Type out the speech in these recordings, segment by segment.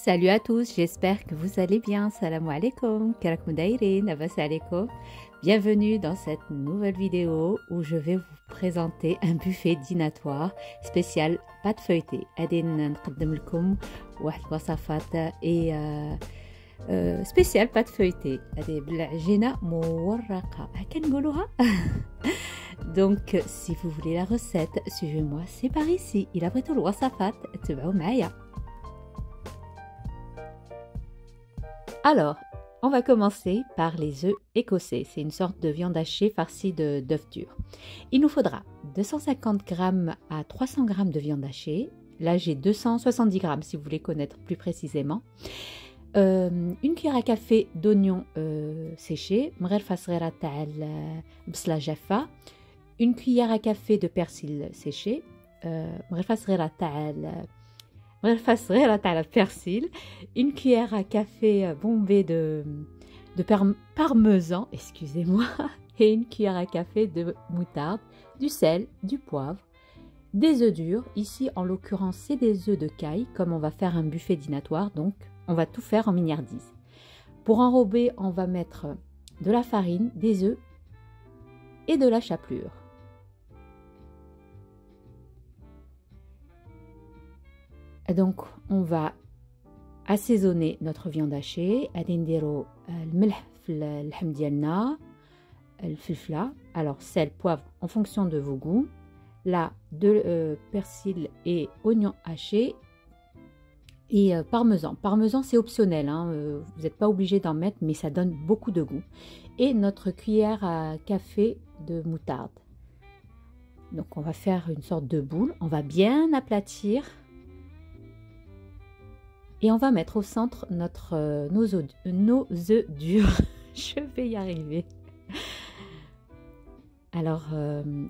Salut à tous, j'espère que vous allez bien. Salam alaikum, karakoum dairin, abbas alaikum. Bienvenue dans cette nouvelle vidéo où je vais vous présenter un buffet dînatoire spécial pâte feuilletée. Adin نقدم لكم واحد الوصفات spécial pâte feuilletée. هذه بالعجينة مورقة هكا نقولوها. Donc si vous voulez la recette, suivez-moi, c'est par ici. إلا بغيتو الوصفات تبعوا معايا. Alors, on va commencer par les œufs écossais. C'est une sorte de viande hachée farcie d'œufs durs. Il nous faudra 250 g à 300 g de viande hachée. Là, j'ai 270 g si vous voulez connaître plus précisément. Une cuillère à café d'oignons séchés. Une cuillère à café de persil séché. Persil, une cuillère à café bombée de parmesan, excusez-moi, et une cuillère à café de moutarde, du sel, du poivre, des œufs durs. Ici, en l'occurrence, c'est des œufs de caille, comme on va faire un buffet dînatoire, donc on va tout faire en mignardise. Pour enrober, on va mettre de la farine, des œufs et de la chapelure. Donc, on va assaisonner notre viande hachée. Alors, sel, poivre en fonction de vos goûts. Là, de persil et oignons hachés. Et parmesan. Parmesan, c'est optionnel. Hein, vous n'êtes pas obligé d'en mettre, mais ça donne beaucoup de goût. Et notre cuillère à café de moutarde. Donc, on va faire une sorte de boule. On va bien aplatir. Et on va mettre au centre nos œufs durs. Je vais y arriver. Alors,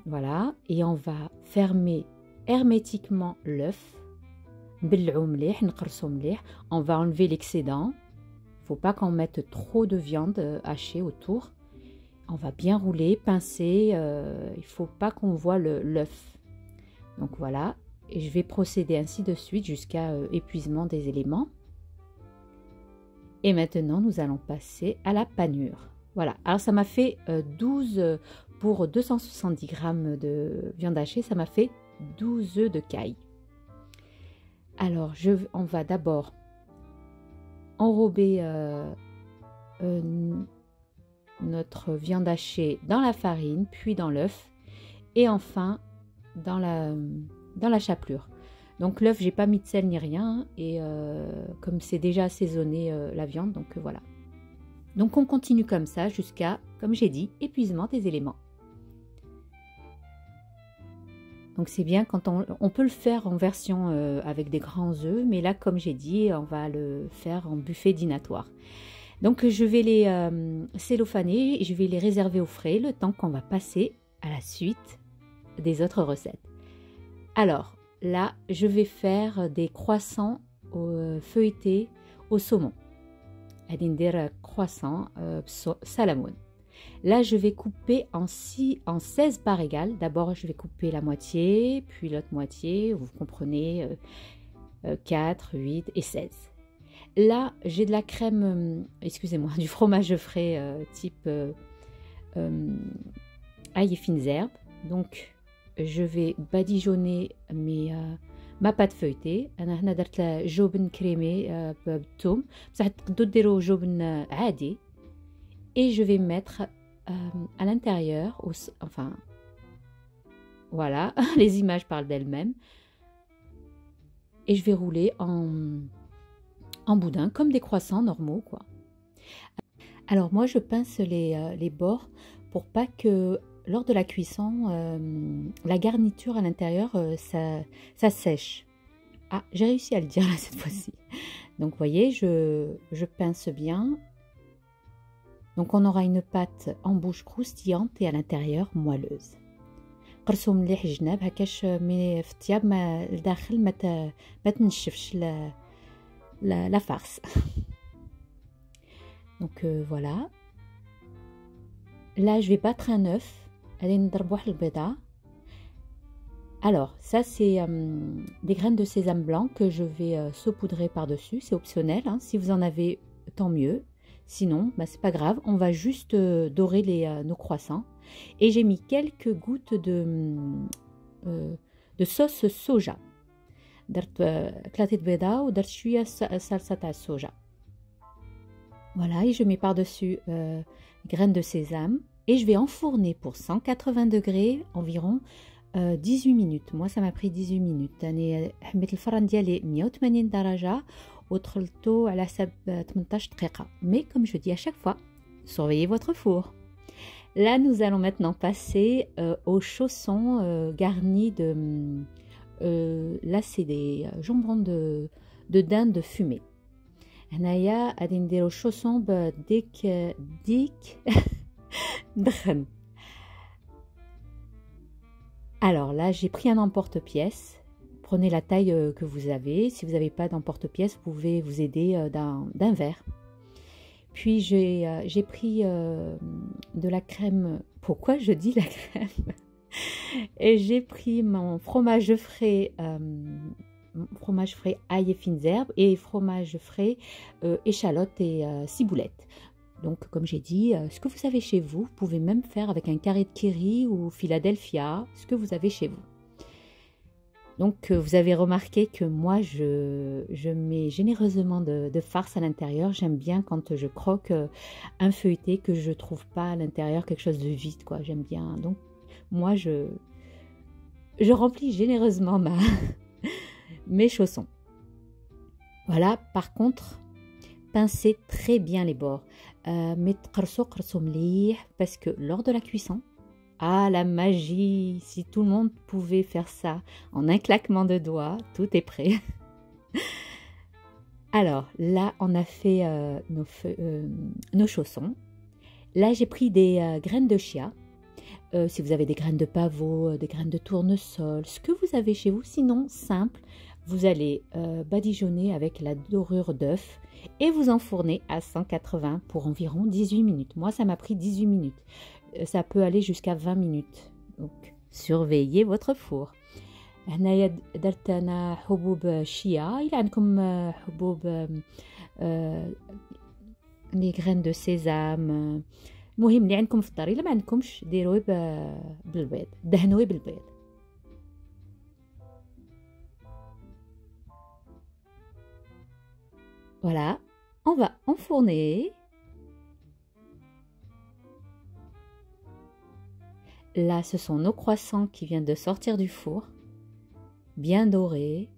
voilà. Et on va fermer hermétiquement l'œuf. On va enlever l'excédent. Il ne faut pas qu'on mette trop de viande hachée autour. On va bien rouler, pincer. Il ne faut pas qu'on voit l'œuf. Donc voilà. Et je vais procéder ainsi de suite jusqu'à épuisement des éléments. Et maintenant, nous allons passer à la panure. Voilà, alors ça m'a fait 12 pour 270 g de viande hachée, ça m'a fait 12 œufs de caille. Alors, on va d'abord enrober notre viande hachée dans la farine, puis dans l'œuf, et enfin dans la chapelure. Donc l'œuf, j'ai pas mis de sel ni rien, et comme c'est déjà assaisonné la viande, donc voilà. Donc on continue comme ça jusqu'à, comme j'ai dit, épuisement des éléments. Donc c'est bien quand on peut le faire en version avec des grands œufs, mais là comme j'ai dit, on va le faire en buffet dînatoire. Donc je vais les cellophaner et je vais les réserver au frais le temps qu'on va passer à la suite des autres recettes. Alors là, je vais faire des croissants feuilletés au saumon. Croissant salamoun. Là, je vais couper en 16 parts égales. D'abord, je vais couper la moitié, puis l'autre moitié. Vous comprenez, 4, 8 et 16. Là, j'ai de la crème, excusez-moi, du fromage frais type ail et fines herbes. Donc, je vais badigeonner ma pâte feuilletée. انا هنا درت لها جبن كريمي بالثوم بصح تقدروا ديروا جبن عادي. Et je vais mettre à l'intérieur, enfin voilà, les images parlent d'elles-mêmes. Et je vais rouler en boudin comme des croissants normaux quoi. Alors moi je pince les bords pour pas que lors de la cuisson, la garniture à l'intérieur, ça sèche. Ah, j'ai réussi à le dire là cette fois-ci. Donc, vous voyez, je pince bien. Donc, on aura une pâte en bouche croustillante et à l'intérieur moelleuse. قرصوا مليح الجناب هكاش مي في الطياب ما الداخل ما تنشفش la farce. Donc, voilà. Là, je vais battre un œuf. Allez نضرب واحد البيضة. Alors, ça, c'est des graines de sésame blanc que je vais saupoudrer par-dessus. C'est optionnel, hein. Si vous en avez, tant mieux. Sinon, bah, c'est pas grave. On va juste dorer nos croissants. Et j'ai mis quelques gouttes de sauce soja. درت 3 بيضة ودرت شوية صلصة تاع الصوجا. Voilà, et je mets par-dessus graines de sésame. Et je vais enfourner pour 180 degrés environ 18 minutes. Moi, ça m'a pris 18 minutes. أنا حميت الفرن ديالي 180 درجة ودخلته على حساب 18 دقيقة. Mais comme je dis à chaque fois, surveillez votre four. Là, nous allons maintenant passer aux chaussons garnis de... là, c'est des jambons de dinde fumés. هنايا غادي نديرو chaussons ديك دخن. Alors là, j'ai pris un emporte-pièce. Prenez la taille que vous avez. Si vous n'avez pas d'emporte-pièce, vous pouvez vous aider d'un verre. Puis j'ai pris de la crème. Pourquoi je dis la crème? Et j'ai pris mon fromage frais ail et fines herbes et fromage frais échalote et ciboulette. Donc, comme j'ai dit, ce que vous avez chez vous, vous pouvez même faire avec un carré de Kiri ou Philadelphia, ce que vous avez chez vous. Donc, vous avez remarqué que moi, je mets généreusement de farce à l'intérieur. J'aime bien quand je croque un feuilleté que je trouve pas à l'intérieur quelque chose de vide, quoi. J'aime bien. Donc, moi, je remplis généreusement mes chaussons. Voilà, par contre, pincez très bien les bords. Parce que lors de la cuisson, ah la magie, si tout le monde pouvait faire ça en un claquement de doigts, tout est prêt. Alors là, on a fait nos chaussons. Là, j'ai pris des graines de chia. Si vous avez des graines de pavot, des graines de tournesol, ce que vous avez chez vous, sinon simple, vous allez badigeonner avec la dorure d'œuf et vous enfournez à 180 pour environ 18 minutes. Moi, ça m'a pris 18 minutes. Ça peut aller jusqu'à 20 minutes. Donc, surveillez votre four. هنايا درت أنا حبوب شيا. إلا عندكم حبوب les graines de sésame. المهم اللي عندكم في الدار. إلا ما عندكمش ديروه بالبيض. دهنوه بالبيض. Voilà, on va enfourner. Là, ce sont nos croissants qui viennent de sortir du four, bien dorés,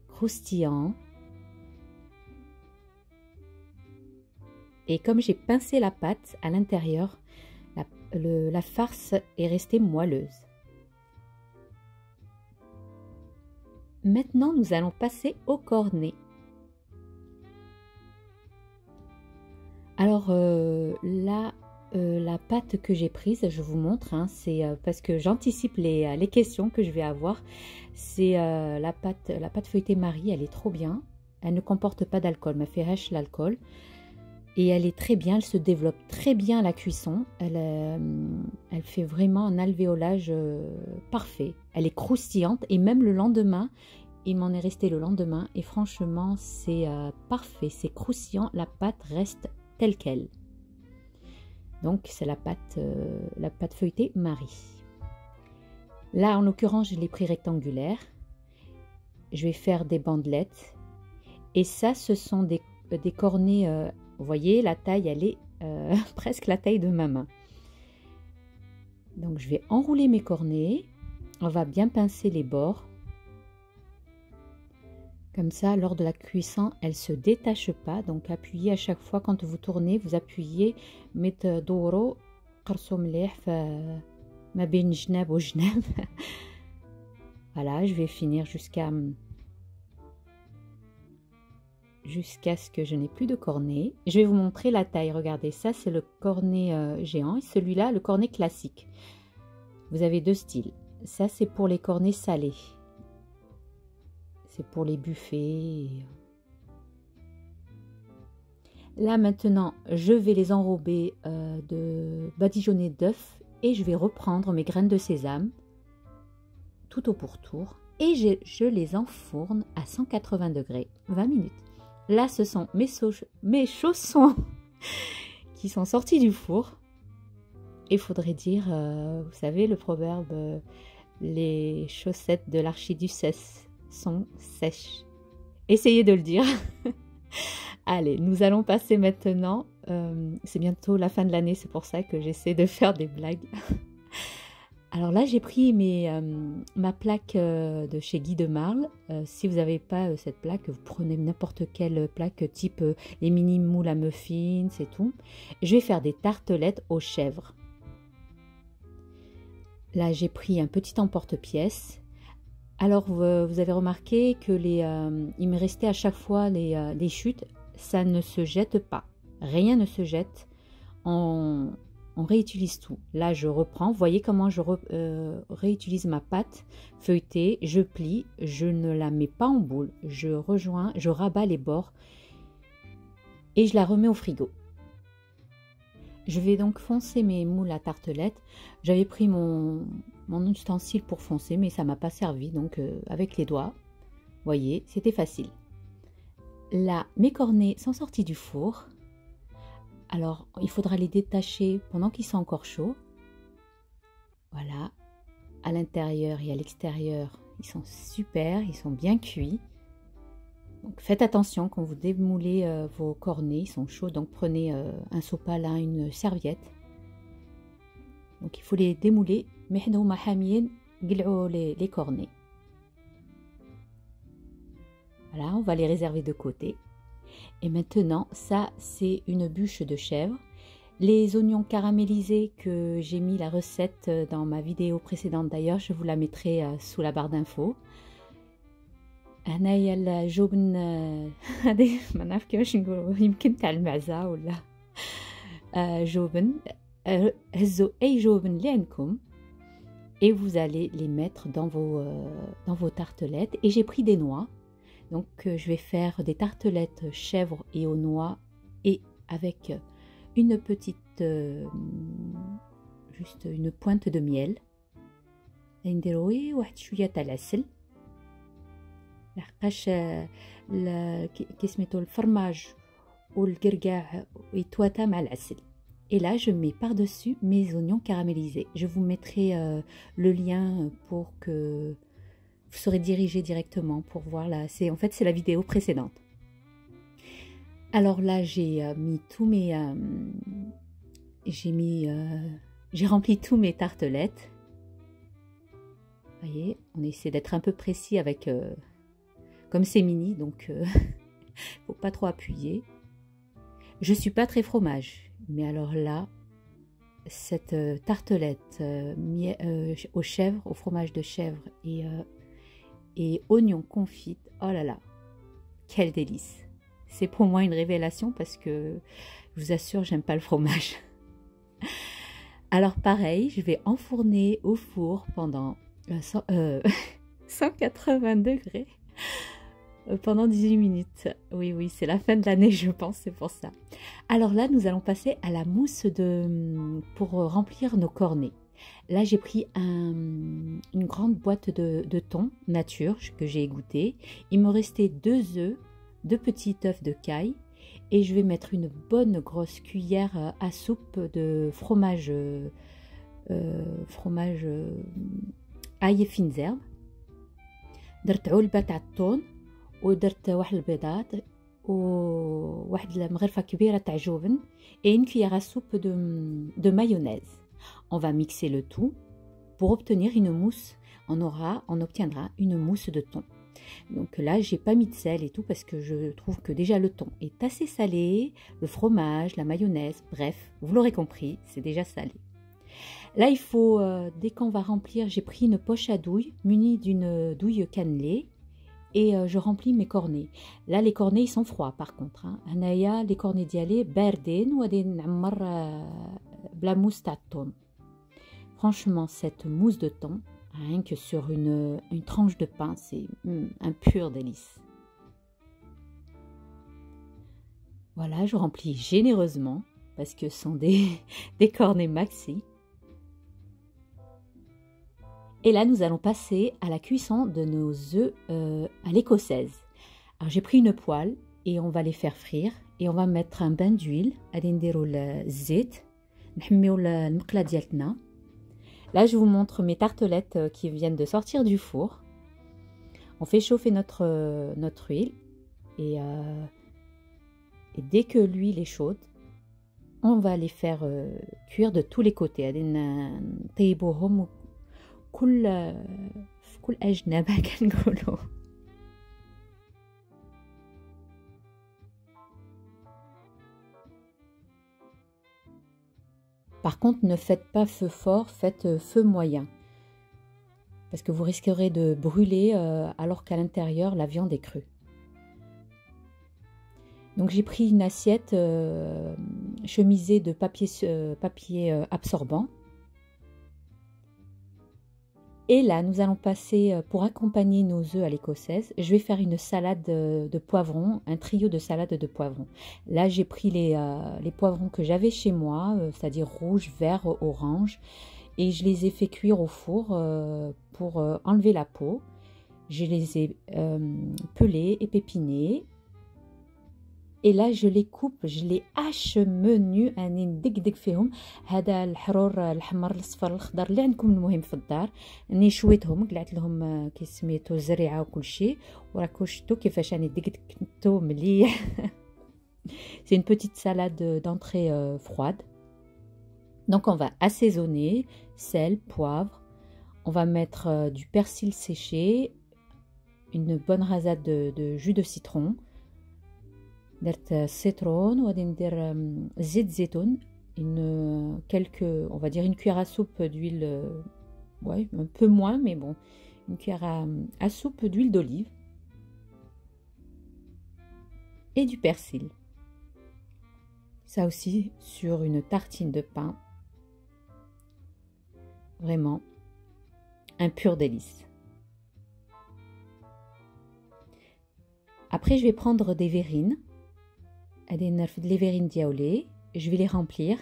croustillants. Et comme j'ai pincé la pâte à l'intérieur, la farce est restée moelleuse. Maintenant, nous allons passer au cornet. Alors là, la pâte que j'ai prise, je vous montre, hein, c'est parce que j'anticipe les questions que je vais avoir. C'est la pâte feuilletée Marie, elle est trop bien. Elle ne comporte pas d'alcool, mais fait hache l'alcool. Et elle est très bien, elle se développe très bien à la cuisson. Elle fait vraiment un alvéolage parfait. Elle est croustillante et même le lendemain, il m'en est resté le lendemain. Et franchement, c'est parfait, c'est croustillant, la pâte reste telle qu'elle. Donc c'est la pâte feuilletée Marie. Là en l'occurrence je l'ai pris rectangulaire. Je vais faire des bandelettes. Et ça ce sont des cornets, vous voyez la taille elle est presque la taille de ma main. Donc je vais enrouler mes cornets. On va bien pincer les bords. Comme ça, lors de la cuisson, elle ne se détache pas. Donc, appuyez à chaque fois quand vous tournez, vous appuyez. Mettez doro, قرصوا مليح ما بين جناب وجناب. Voilà, je vais finir jusqu'à ce que je n'ai plus de cornet. Je vais vous montrer la taille. Regardez, ça c'est le cornet géant et celui-là, le cornet classique. Vous avez deux styles. Ça, c'est pour les cornets salés. C'est pour les buffets. Là maintenant, je vais les enrober de badigeonner d'œufs et je vais reprendre mes graines de sésame tout au pourtour et je les enfourne à 180 degrés 20 minutes. Là, ce sont mes chaussons qui sont sortis du four. Il faudrait dire, vous savez, le proverbe, les chaussettes de l'archiduchesse sont sèches. Essayez de le dire. Allez, nous allons passer maintenant, c'est bientôt la fin de l'année, c'est pour ça que j'essaie de faire des blagues. Alors là, j'ai pris ma plaque de chez Guy de Marle. Si vous n'avez pas cette plaque, vous prenez n'importe quelle plaque type les mini moules à muffins et tout. Je vais faire des tartelettes aux chèvres. Là, j'ai pris un petit emporte-pièce. Alors, vous avez remarqué que il me restait à chaque fois les chutes. Ça ne se jette pas. Rien ne se jette. On réutilise tout. Là, je reprends. Vous voyez comment je réutilise ma pâte feuilletée. Je plie. Je ne la mets pas en boule. Je rabats les bords et je la remets au frigo. Je vais donc foncer mes moules à tartelettes. J'avais pris mon ustensile pour foncer, mais ça ne m'a pas servi. Donc, avec les doigts, vous voyez, c'était facile. Là, mes cornets sont sortis du four. Alors, il faudra les détacher pendant qu'ils sont encore chauds. Voilà. À l'intérieur et à l'extérieur, ils sont super, ils sont bien cuits. Donc, faites attention quand vous démoulez vos cornets, ils sont chauds. Donc, prenez un sopalin, une serviette. Donc, il faut les démouler. Mais les cornets. Voilà, on va les réserver de côté. Et maintenant, ça, c'est une bûche de chèvre. Les oignons caramélisés que j'ai mis la recette dans ma vidéo précédente d'ailleurs, je vous la mettrai sous la barre d'infos. هنايا الجبن هذه ما نعرف كيفاش نقولوا يمكن تاع المعزة ولا جبن هزوا أي جبن اللي عندكم et vous allez les mettre dans vos tartelettes. Et j'ai pris des noix. Donc, je vais faire des tartelettes chèvre et aux noix et avec une petite, juste une pointe de miel. نديروي واحد شوية تاع العسل لحقاش كي سميتو الفرماج والقرقاع يتواتا مع العسل. Et là, je mets par-dessus mes oignons caramélisés. Je vous mettrai le lien pour que vous serez dirigé directement pour voir là. En fait, c'est la vidéo précédente. Alors là, j'ai mis tous mes... j'ai rempli tous mes tartelettes. Vous voyez, on essaie d'être un peu précis avec... comme c'est mini, donc faut pas trop appuyer. Je suis pas très fromage. Mais alors là, cette tartelette aux chèvres, au fromage de chèvre et oignons confits, oh là là, quel délice! C'est pour moi une révélation parce que je vous assure, j'aime pas le fromage. Alors pareil, je vais enfourner au four pendant 180 degrés pendant 18 minutes. Oui, oui, c'est la fin de l'année, je pense, c'est pour ça. Alors là, nous allons passer à la mousse pour remplir nos cornets. Là, j'ai pris une grande boîte de thon nature que j'ai égoutté. Il me restait 2 petits œufs de caille. Et je vais mettre une bonne grosse cuillère à soupe de fromage, ail et fines herbes. درت علبة تاع الثوم ودرت واحد البيضات وواحد المغرفة كبيرة تاع جبن et une cuillère à soupe de mayonnaise. On va mixer le tout pour obtenir une mousse. On obtiendra une mousse de thon. Donc là, j'ai pas mis de sel et tout parce que je trouve que déjà le thon est assez salé, le fromage, la mayonnaise, bref, vous l'aurez compris, c'est déjà salé. Là, il faut, dès qu'on va remplir, j'ai pris une poche à douille munie d'une douille cannelée et je remplis mes cornets. Là, les cornets, ils sont froids par contre. هنايا les cornets ديالي باردين وغادي نعمر بلا mousse تاع الثوم. Franchement, cette mousse de thon, rien que sur une tranche de pain, c'est un pur délice. Voilà, je remplis généreusement parce que ce sont des cornets maxi. Et là, nous allons passer à la cuisson de nos œufs à l'écossaise. Alors, j'ai pris une poêle et on va les faire frire. Et on va mettre un bain d'huile. غادي نديرو الزيت. نحميو المقلة ديالنا. Là, je vous montre mes tartelettes qui viennent de sortir du four. On fait chauffer notre huile. Et dès que l'huile est chaude, on va les faire cuire de tous les côtés. غادي نطيبوهم في كل أجنبة كنقولوا. Par contre, ne faites pas feu fort, faites feu moyen. Parce que vous risquerez de brûler alors qu'à l'intérieur, la viande est crue. Donc j'ai pris une assiette chemisée de papier absorbant. Et là, nous allons passer, pour accompagner nos œufs à l'écossaise, je vais faire une salade de poivrons, un trio de salade de poivrons. Là, j'ai pris les poivrons que j'avais chez moi, c'est-à-dire rouge, vert, orange, et je les ai fait cuire au four pour enlever la peau. Je les ai pelés et pépinés. Et là, je les coupe, je les hache menu اني ندقدق فيهم. هذا الحرور الاحمر الاصفر الاخضر اللي عندكم المهم في الدار اني شويتهم قلعت لهم كي سميتو الزريعه وكل شيء وراكو شفتوا كيفاش راني دقدقتو مليح. C'est une petite salade d'entrée froide. Donc on va assaisonner sel, poivre. On va mettre du persil séché, une bonne rasade de jus de citron. درت citron وغادي ندير زيت زيتون on va dire une cuillère à soupe d'huile, ouais, un peu moins mais bon, une cuillère à soupe d'huile d'olive et du persil. Ça aussi sur une tartine de pain, vraiment un pur délice. Après je vais prendre des verrines. Les verrines diaolées, je vais les remplir.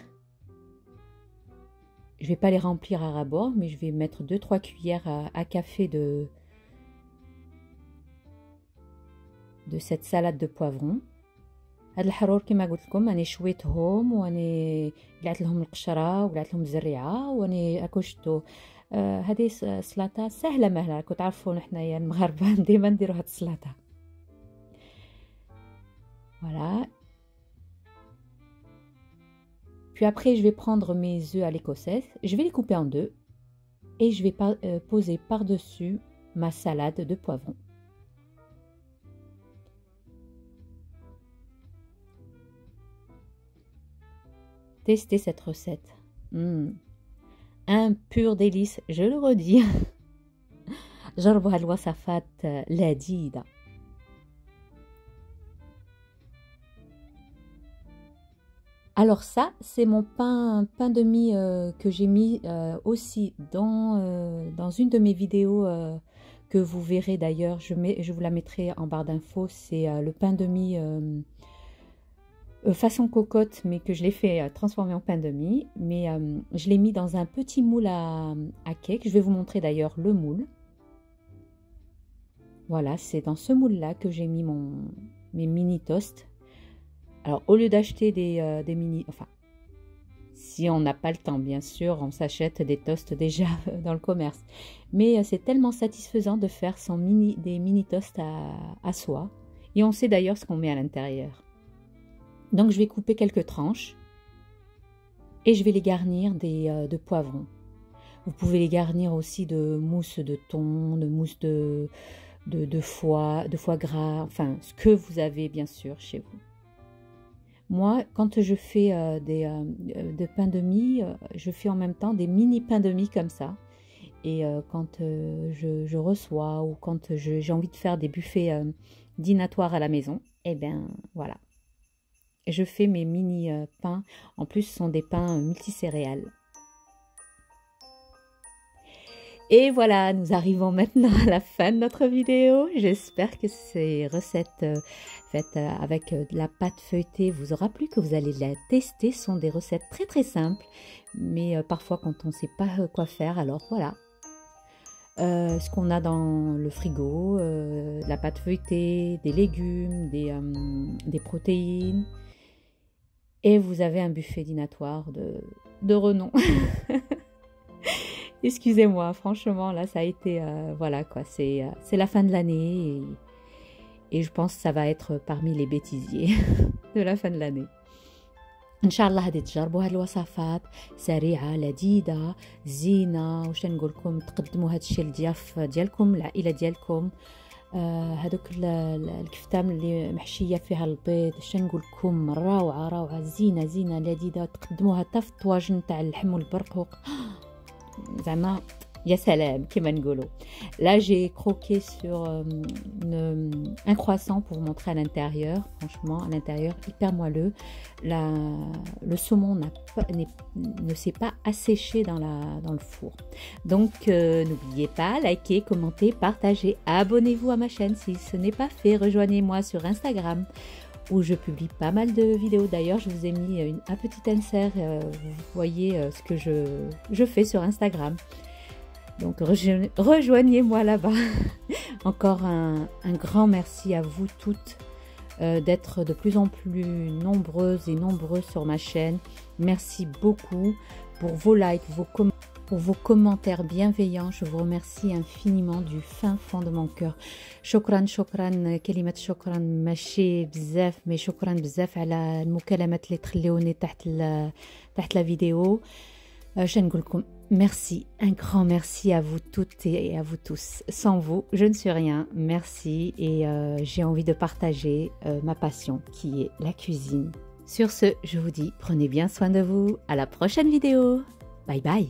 Je vais pas les remplir à ras-bord, mais je vais mettre 2-3 cuillères à café de cette salade de poivrons. هاد الحرور كما قلت لكم راني شويتهم وراني قلعت لهم القشره وقلعت لهم الزريعه وراني اكلتو. هذه سلطه سهله مهله، راكم تعرفوا حنايا المغاربه ديما نديروا هاد السلطه. Voilà. Puis après, je vais prendre mes œufs à l'écossaise, je vais les couper en deux et je vais poser par-dessus ma salade de poivrons. Testez cette recette. Un pur délice, je le redis. جربوا هالوصفات لذيذة. Alors ça, c'est mon pain de mie que j'ai mis aussi dans une de mes vidéos que vous verrez d'ailleurs. Je vous la mettrai en barre d'infos. C'est le pain de mie façon cocotte, mais que je l'ai fait transformer en pain de mie. Mais je l'ai mis dans un petit moule à cake. Je vais vous montrer d'ailleurs le moule. Voilà, c'est dans ce moule-là que j'ai mis mes mini toasts. Alors, au lieu d'acheter des mini... Enfin, si on n'a pas le temps, bien sûr, on s'achète des toasts déjà dans le commerce. Mais c'est tellement satisfaisant de faire des mini toasts à soi. Et on sait d'ailleurs ce qu'on met à l'intérieur. Donc, je vais couper quelques tranches. Et je vais les garnir de poivrons. Vous pouvez les garnir aussi de mousse de thon, de mousse de foie gras. Enfin, ce que vous avez, bien sûr, chez vous. Moi, quand je fais de pain de mie, je fais en même temps des mini pains de mie comme ça. Et quand je reçois ou quand j'ai envie de faire des buffets dînatoires à la maison, eh bien voilà. Je fais mes mini pains. En plus, ce sont des pains multicéréales. Et voilà, nous arrivons maintenant à la fin de notre vidéo. J'espère que ces recettes faites avec de la pâte feuilletée vous aura plu, que vous allez la tester. Ce sont des recettes très très simples, mais parfois quand on ne sait pas quoi faire, alors voilà. ce qu'on a dans le frigo, la pâte feuilletée, des légumes, des protéines. Et vous avez un buffet dînatoire de renom. Excusez-moi, franchement, là, ça a été... voilà, quoi, c'est la fin de l'année et je pense que ça va être parmi les bêtisiers de la fin de l'année. ان شاء الله غادي تجربوا هاد الوصفات سريعه لذيذه زينه واش نقول لكم تقدموا هاد الشيء للضياف ديالكم العائله ديالكم هذوك الكفتام اللي محشيه فيها البيض واش نقول لكم روعه روعه زينه لذيذه تقدموها حتى في الطواجن تاع اللحم والبرقوق زعما يا سلام كما نقولوا. Là j'ai croqué sur un croissant pour vous montrer à l'intérieur. Franchement à l'intérieur hyper moelleux. Le saumon ne s'est pas asséché dans le four. Donc n'oubliez pas, likez, commentez, partagez, abonnez-vous à ma chaîne si ce n'est pas fait. Rejoignez-moi sur Instagram où je publie pas mal de vidéos. D'ailleurs je vous ai mis un petit insert, vous voyez ce que je fais sur Instagram. Donc rejoignez-moi là-bas. Encore un grand merci à vous toutes d'être de plus en plus nombreuses et nombreux sur ma chaîne. Merci beaucoup pour vos likes, pour vos commentaires bienveillants. Je vous remercie infiniment du fin fond de mon cœur. شكرا كلمة شكرا ماشي بزاف mais شكرا بزاف على المكالمات اللي تخليوني تحت la vidéo. Je نقول لكم merci, un grand merci à vous toutes et à vous tous. Sans vous, je ne suis rien. Merci et j'ai envie de partager ma passion qui est la cuisine. Sur ce, je vous dis, prenez bien soin de vous. À la prochaine vidéo. Bye bye.